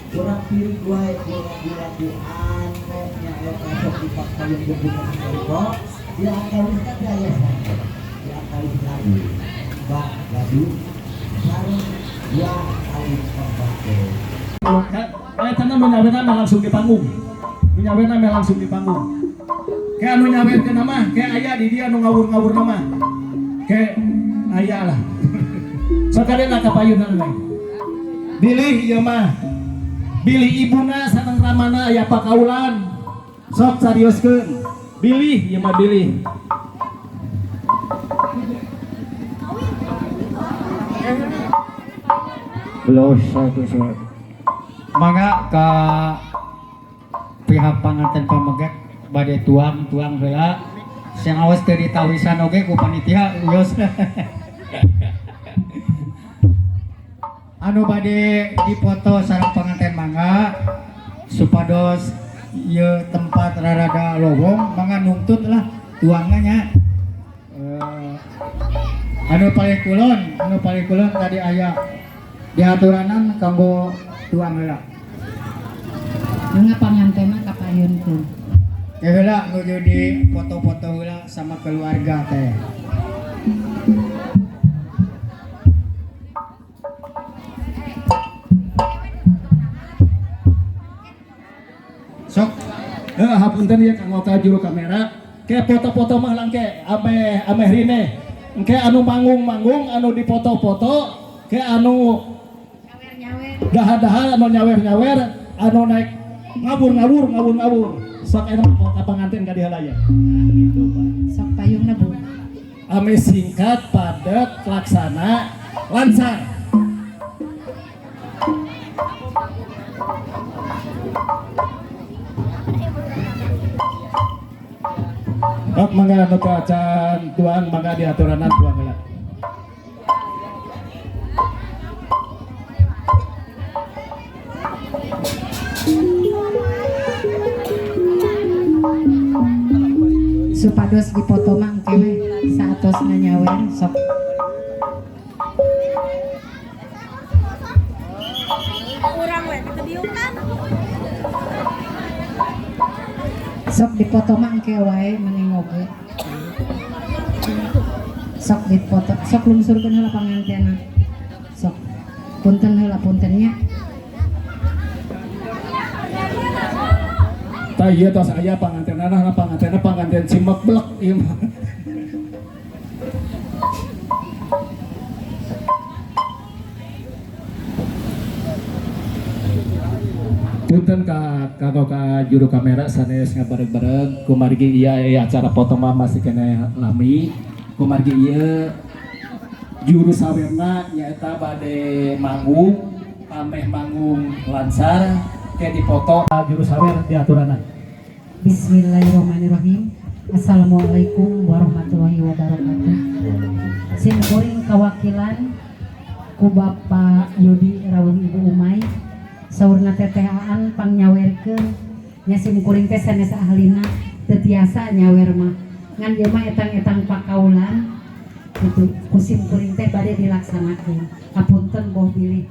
kurang pilih gue kurang nya esok dipaksa yang berbuka kok dia akan bisa jaya dia akan lagi bak gaduh sarung dua kali pembaca karena menyawerna langsung di panggung menyawerna langsung di panggung kayak anu nyawer ke nama kayak ayah di dia anu ngawur-ngawur nama kayak ayah lah sekalian lah kapayunan lain bilih ieu mah bilih ibuna sareng ramana aya pakaulan sok carioskeun bilih ieu mah bilih Belos satu surat mangga ka pihak panganten pamegek bade tuang heula sing awas teu ditawisan oge ku panitia wios anu bade dipoto sareng panganten mangga supados ieu tempat rarada lowong mangga nuntut lah tuangnya anu paling kulon tadi aya diaturanan kanggo tuang heula Nggak panganten kapayunkeun. ya heula nuju di foto-foto heula sama keluarga teh. sok hapunten ya kanggo ka juru kamera ke foto-foto mah lang ke ame rine ke anu manggung anu difoto-foto ke anu dahar-dahar anu nyawer anu naik ngabur sok enak ka panganten ka dihalaya gitu Pak Sok payungna Bu. ame singkat padat laksana lancar Pak mangga anu kacan tuang mangga diaturanan tuang heula. Supados dipoto mah engke we saatosna nyawer sok. Kurang we kebiukan. Sok dipoto mah engke wae mending oge. Sok dipoto, sok lungsurkeun heula pangantenna. Sok. Punten heula puntennya. Tah ieu tos aya pangantenana panganten simek blek ieu mah. Punten ka juru kamera sanes ngabareng-bareng kumargi ieu acara foto mah masih kene lami kumargi ieu juru sawerna nyaeta bade manggung ameh manggung lancar kayak dipoto juru sawer diaturanan. Bismillahirrahmanirrahim. Assalamualaikum warahmatullahi wabarakatuh. Sim kuring kawakilan ku Bapak Yudi rawuh Ibu Umay saurna tetehaan pangnyawerkeun nya sim kuring teh sanes ahlina teu tiasa nyawer mah ngan ieu mah etang-etang pakaulan gitu ku sim kuring teh bade dilaksanakeun kapunten boh bilih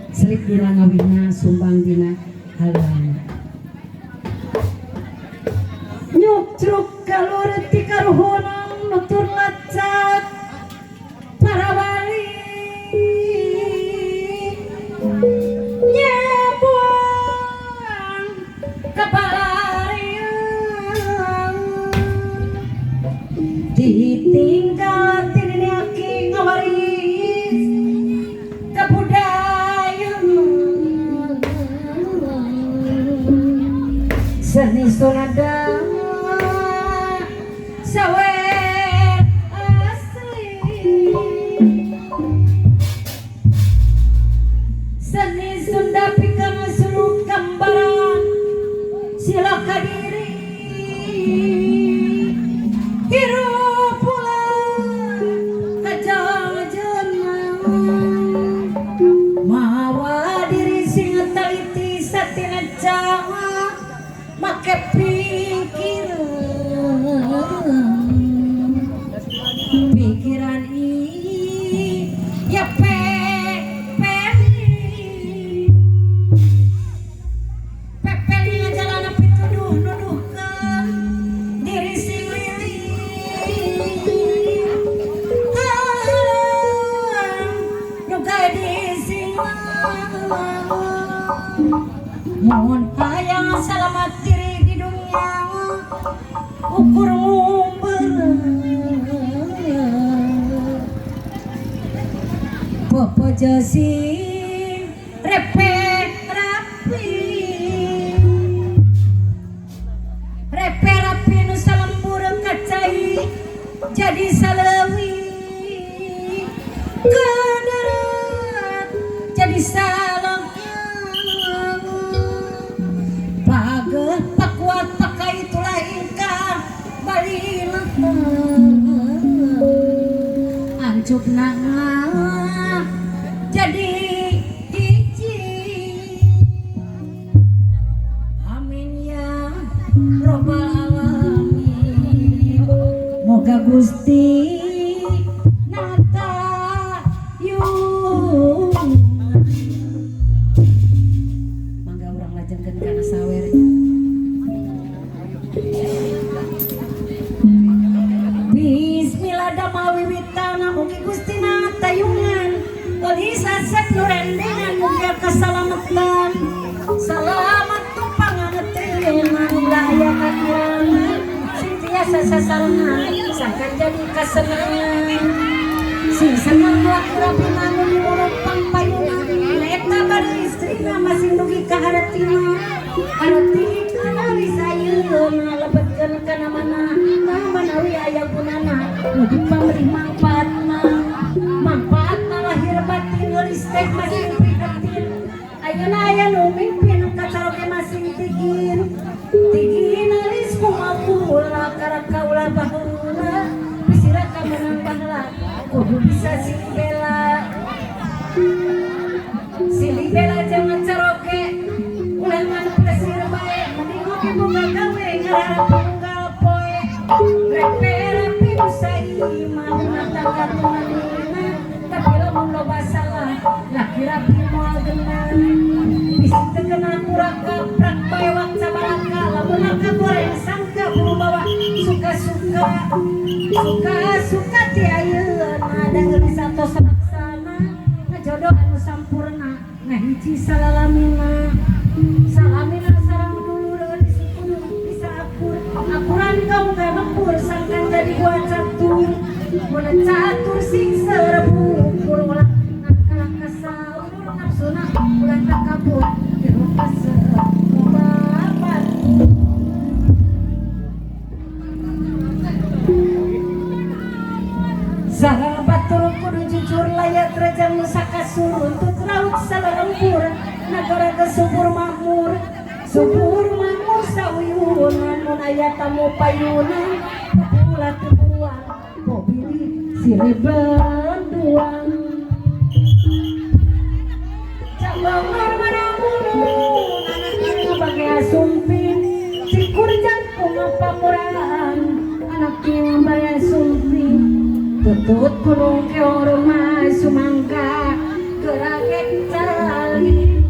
selip dina ngawina sumbang dina halana nyuk cruk kalur ti karuhunang nutur lacat para wali nyebuang seni Sunda pikeun suluk gambaran sila kadiri hirup pula kajanjena mawa diri sing taliti satina jawa make pikiran ya pepeli ngajalan pituduh nuduhkeun diri sing lili nuga di sing mohon hayang selamat diri di dunia ukur ngumber Popo jasing repet rapi nu salembur kacai jadi salewi kederat jadi salang pageh pakuat pakai itulah ingkar balina ancup nangah jadi hiji amin ya robbal alamin moga Gusti nata yung mangga urang lajengkeun kana sawer bismillah dama wiwitana mugi Gusti natayungan gelis asep nu rendengan mugi kasalamatan salamat tumpang ngeteueun aya kakirangan sing tiasa sasarengan sangkan jadi kasenengan sing seneng laku-laku anu diurupang payungan eta bari istrina masing dugi ka hartina arti kana risayeuna lebetkeun kana mana manawi aya gunana nu dipamrih manfaatna lahir batin geulis teh masing prihatin ayeuna aya nu mimpin kacaroge masing tigin alis kumapula karak kaula baheula bisira ka menang baheula kudu bisa silibela jangan caroge ulangan plesir bae mending oge boga gawe ngararap tunggal poe repe-repe usai manuna tangga-tanggadina tapi lamun loba salah laki rapi moal genang bisi teu kena kuraka prak bae wak sabalaka lamun ka goreng sangka bulu bawa suka ti ayeuna da geulis atos laksana ngajodoh anu sampurna ngahiji salalamina sareng dulur disipun bisa akuran kau gak mempur sangkan jadi buat catur mun catur sing serbu ulah nakal kasau nafsuna ulah takabur hirup babat sareng batur kudu jujur layat rajang nusa kasurun tut raut salarempur nagara kesubur makmur sauyunan mun aya tamu payunan ulah tubuan pobili sire banduan cabangor manamun anak-anak bagi asumpin cikur jangkung pamurahan anaknya baya sumpin tutut gunung keorma sumangga gerake cali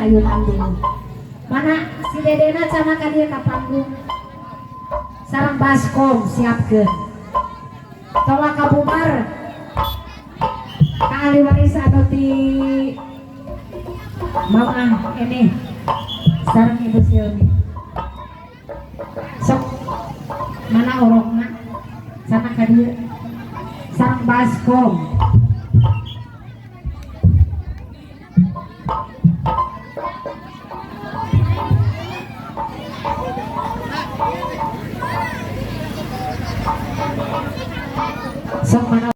ayunan dulu. Mana si dedena cenah ka dieu ka panggung. Sareng baskom siapkeun. Tolak kabubar. Ka ahli waris anu ti Mama ini sareng Ibu Silmi. Sok mana orokna? Sana ka dieu. Sareng baskom. Sok mana